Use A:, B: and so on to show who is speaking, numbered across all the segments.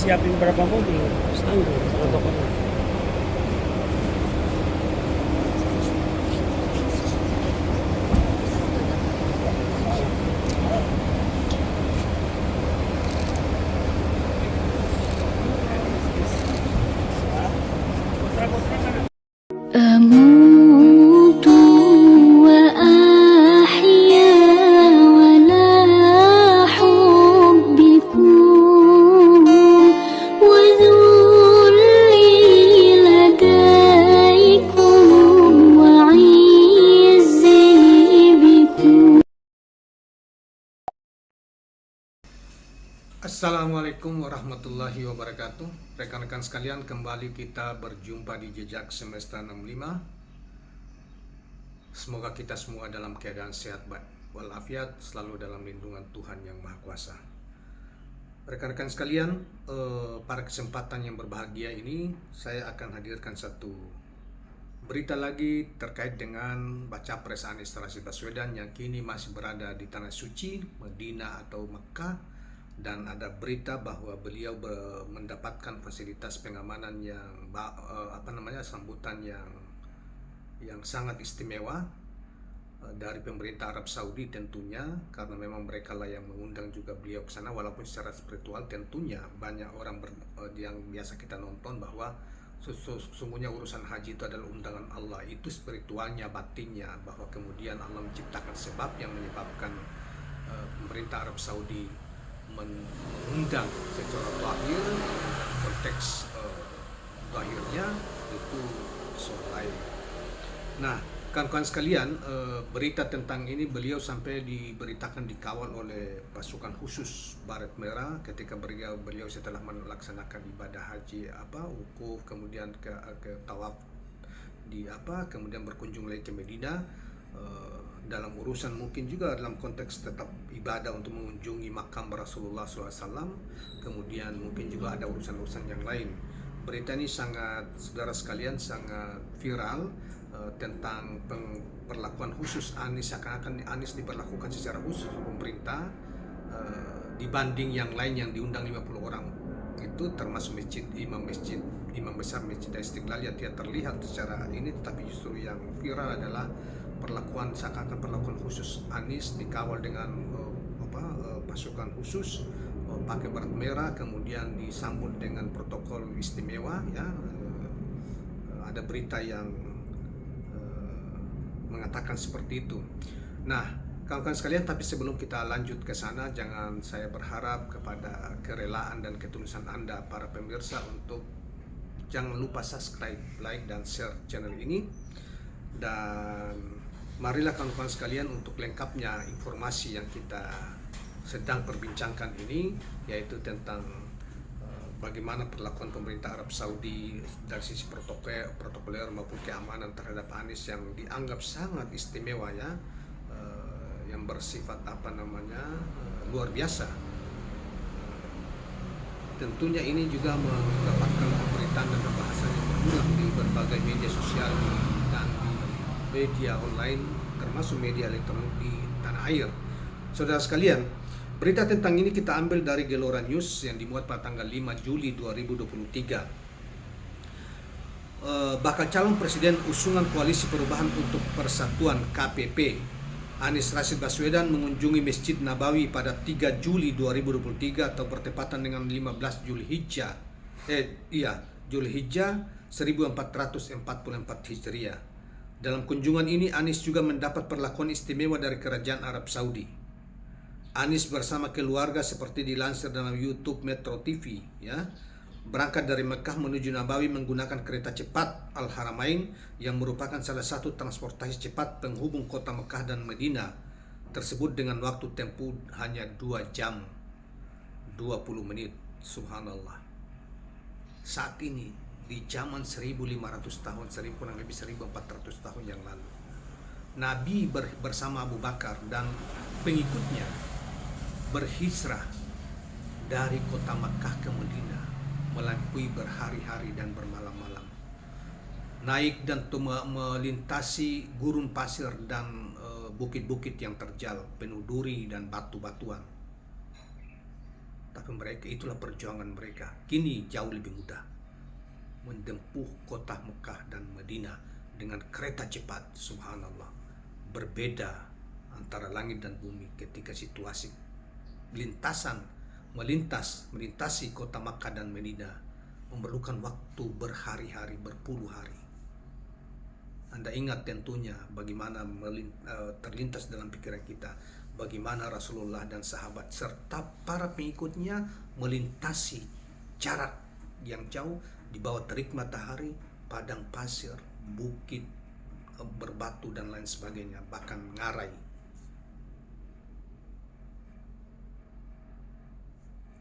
A: disiapin berapa mobil standar protokolnya.
B: أموت وأحيا ولا حبكم وذلي لديكم وعزي بكم.
C: Assalamualaikum warahmatullahi wabarakatuh. Rekan-rekan sekalian, kembali kita berjumpa di Jejak Semesta 65. Semoga kita semua dalam keadaan sehat walafiat, selalu dalam lindungan Tuhan Yang Maha Kuasa. Rekan-rekan sekalian, pada kesempatan yang berbahagia ini saya akan hadirkan satu berita lagi terkait dengan Baca Pres Anies Rashid Baswedan yang kini masih berada di Tanah Suci, Madinah atau Makkah. Dan ada berita bahwa beliau mendapatkan fasilitas pengamanan yang sambutan yang sangat istimewa dari pemerintah Arab Saudi tentunya, karena memang mereka lah yang mengundang juga beliau ke sana. Walaupun secara spiritual tentunya banyak orang yang biasa kita nonton bahwa sesungguhnya urusan haji itu adalah undangan Allah, itu spiritualnya, batinnya, bahwa kemudian Allah menciptakan sebab yang menyebabkan pemerintah Arab Saudi mengundang secara zahir. Konteks zahirnya itu soal lain. Nah, kawan-kawan sekalian, berita tentang ini, beliau sampai diberitakan dikawal oleh pasukan khusus Baret Merah ketika beliau setelah melaksanakan ibadah haji wukuf, kemudian ke tawaf kemudian berkunjung lagi ke Medina. Dalam urusan mungkin juga dalam konteks tetap ibadah untuk mengunjungi makam Rasulullah SAW, kemudian mungkin juga ada urusan-urusan yang lain. Berita ini sangat, saudara sekalian, sangat viral tentang perlakuan khusus Anies, seakan-akan Anies diperlakukan secara khusus pemerintah dibanding yang lain yang diundang 50 orang itu, termasuk imam besar Masjid Istiqlal yang tidak terlihat secara ini, tetapi justru yang viral adalah seakan-akan perlakuan khusus Anies dikawal dengan pasukan khusus pakai baret merah, kemudian disambut dengan protokol istimewa ya. Ada berita yang mengatakan seperti itu. Nah, kawan-kawan sekalian, tapi sebelum kita lanjut ke sana, saya berharap kepada kerelaan dan ketulusan Anda para pemirsa untuk jangan lupa subscribe, like, dan share channel ini. Dan marilah kawan-kawan sekalian, untuk lengkapnya informasi yang kita sedang perbincangkan ini, yaitu tentang bagaimana perlakuan pemerintah Arab Saudi dari sisi protokoler maupun keamanan terhadap Anies yang dianggap sangat istimewa ya, yang bersifat luar biasa. Tentunya ini juga mendapatkan pemberitaan dan pembahasan yang berulang di berbagai media sosial dan di media online, termasuk media elektronik di tanah air. Saudara sekalian, berita tentang ini kita ambil dari Gelora News yang dimuat pada tanggal 5 Juli 2023. Bakal calon presiden usungan Koalisi Perubahan untuk Persatuan KPP Anies Rashid Baswedan mengunjungi Masjid Nabawi pada 3 Juli 2023 atau bertepatan dengan 15 Zulhijjah 1444 Hijriah. Dalam kunjungan ini Anies juga mendapat perlakuan istimewa dari Kerajaan Arab Saudi. Anies bersama keluarga, seperti dilansir dalam YouTube Metro TV ya, berangkat dari Mekah menuju Nabawi menggunakan kereta cepat Al-Haramain yang merupakan salah satu transportasi cepat penghubung kota Mekah dan Madinah tersebut dengan waktu tempuh hanya 2 jam 20 menit. Subhanallah. Saat ini di zaman 1500 tahun, kurang lebih 1400 tahun yang lalu, Nabi bersama Abu Bakar dan pengikutnya berhijrah dari kota Makkah ke Madinah, melampaui berhari-hari dan bermalam-malam, naik dan melintasi gurun pasir dan bukit-bukit yang terjal penuh duri dan batu-batuan. Tapi mereka, itulah perjuangan mereka. Kini jauh lebih mudah menempuh kota Mekah dan Madinah dengan kereta cepat. Subhanallah, berbeda antara langit dan bumi ketika situasi melintasi kota Makkah dan Madinah memerlukan waktu berhari-hari, berpuluh hari. Anda ingat tentunya bagaimana terlintas dalam pikiran kita bagaimana Rasulullah dan sahabat serta para pengikutnya melintasi jarak yang jauh di bawah terik matahari, padang pasir, bukit berbatu dan lain sebagainya, bahkan ngarai.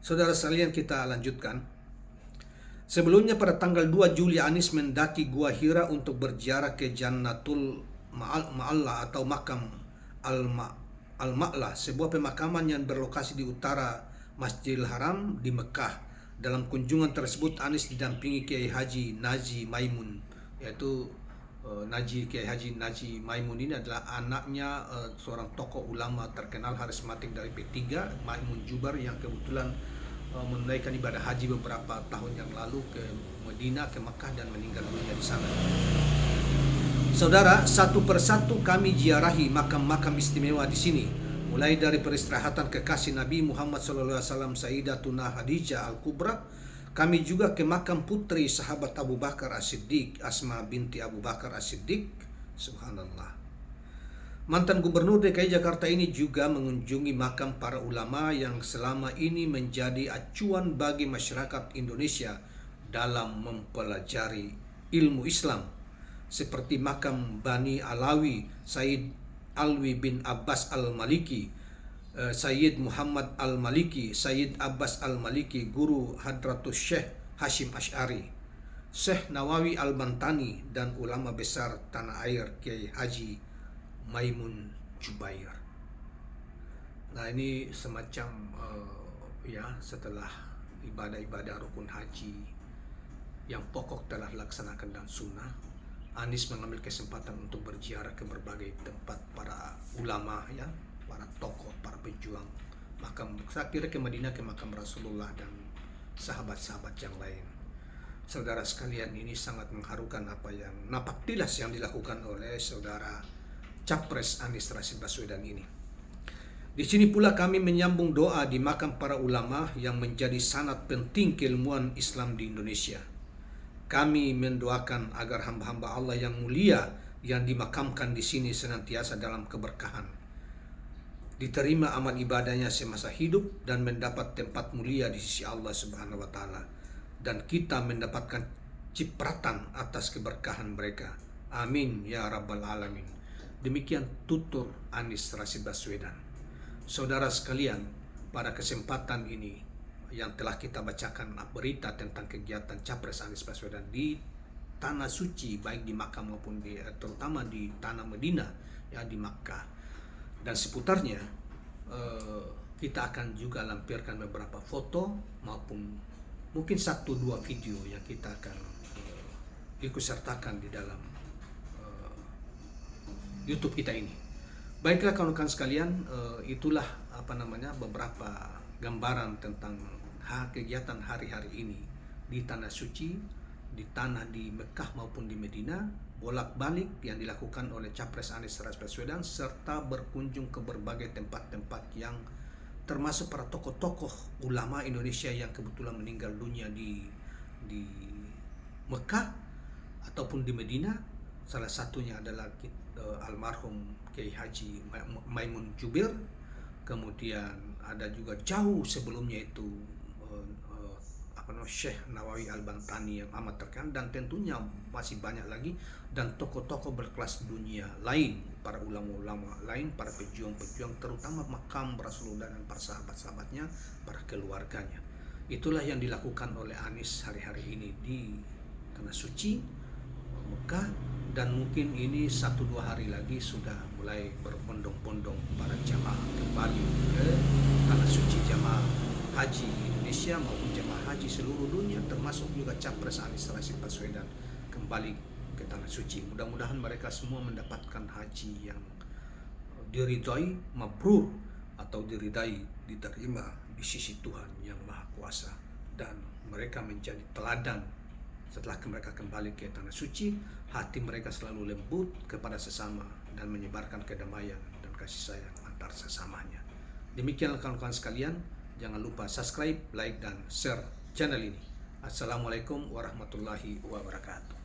C: Saudara sekalian, kita lanjutkan. Sebelumnya pada tanggal 2 Juli Anis mendaki Gua Hira untuk berziarah ke Jannatul Ma'alla atau makam Al-Ma'la, sebuah pemakaman yang berlokasi di utara Masjidil Haram di Mekah. Dalam kunjungan tersebut Anis didampingi Kiai Haji Naji Maimun, yaitu Kiai Haji Naji Maimun ini adalah anaknya seorang tokoh ulama terkenal karismatik dari P3, Maimun Jubar, yang kebetulan menunaikan ibadah haji beberapa tahun yang lalu ke Madinah, ke Mekah, dan meninggal dunia di sana. Saudara, satu persatu kami ziarahi makam-makam istimewa di sini, mulai dari peristirahatan kekasih Nabi Muhammad SAW Sayyidatuna Khadijah Al-Kubra. Kami juga ke makam putri sahabat Abu Bakar As-Siddiq, Asma binti Abu Bakar As-Siddiq. Subhanallah. Mantan Gubernur DKI Jakarta ini juga mengunjungi makam para ulama yang selama ini menjadi acuan bagi masyarakat Indonesia dalam mempelajari ilmu Islam, seperti makam Bani Alawi, Sayyid Alwi bin Abbas Al-Maliki, Sayyid Muhammad Al-Maliki, Sayyid Abbas Al-Maliki, guru Hadratus Syekh Hashim Ash'ari, Syekh Nawawi Al-Bantani, dan ulama besar tanah air Kiai Haji Maimun Jubair. Nah, ini semacam setelah ibadah-ibadah rukun haji yang pokok telah dilaksanakan dan sunnah, Anis mengambil kesempatan untuk berziarah ke berbagai tempat para ulama, ya, para tokoh, para pejuang. Saya kira ke Madinah, ke makam Rasulullah dan sahabat-sahabat yang lain. Saudara sekalian, ini sangat mengharukan apa yang napak tilas yang dilakukan oleh saudara Capres Anies Rashid Baswedan ini. Di sini pula kami menyambung doa di makam para ulama yang menjadi sanad penting keilmuan Islam di Indonesia. Kami mendoakan agar hamba-hamba Allah yang mulia yang dimakamkan di sini senantiasa dalam keberkahan, diterima amal ibadahnya semasa hidup, dan mendapat tempat mulia di sisi Allah Subhanahu wa Ta'ala, dan kita mendapatkan cipratan atas keberkahan mereka. Amin ya Rabbal Alamin. Demikian tutur Anies Rashid Baswedan. Saudara sekalian, pada kesempatan ini yang telah kita bacakan berita tentang kegiatan Capres Anies Baswedan di tanah suci, baik di Makkah maupun terutama di tanah Madinah, ya, di Makkah dan seputarnya. Kita akan juga lampirkan beberapa foto maupun mungkin 1-2 video yang kita akan ikut sertakan di dalam YouTube kita ini. Baiklah kawan-kawan sekalian, itulah beberapa gambaran tentang kegiatan hari-hari ini di tanah suci, di Mekah maupun di Madinah, bolak-balik yang dilakukan oleh Capres Anies Rashid Baswedan, serta berkunjung ke berbagai tempat-tempat yang termasuk para tokoh-tokoh ulama Indonesia yang kebetulan meninggal dunia di Mekah ataupun di Madinah. Salah satunya adalah almarhum Kiai Haji Maimun Jubair. Kemudian ada juga jauh sebelumnya itu Syekh Nawawi Al-Bantani yang amat terkenal, dan tentunya masih banyak lagi, dan tokoh-tokoh berkelas dunia lain, para ulama-ulama lain, para pejuang-pejuang, terutama makam Rasulullah dan para sahabat-sahabatnya, para keluarganya. Itulah yang dilakukan oleh Anies hari-hari ini di tanah suci Mekah, dan mungkin ini 1-2 hari lagi sudah mulai berbondong-bondong para jamaah kembali ke tanah suci, jamaah haji Indonesia maupun jamaah haji seluruh dunia, termasuk juga Capres Anies Rashid Baswedan kembali ke tanah suci. Mudah-mudahan mereka semua mendapatkan haji yang diridhai, mabrur, atau diterima di sisi Tuhan yang Maha Kuasa, dan mereka menjadi teladan. Setelah mereka kembali ke tanah suci, hati mereka selalu lembut kepada sesama dan menyebarkan kedamaian dan kasih sayang antar sesamanya. Demikianlah kawan-kawan sekalian, jangan lupa subscribe, like, dan share channel ini. Assalamualaikum warahmatullahi wabarakatuh.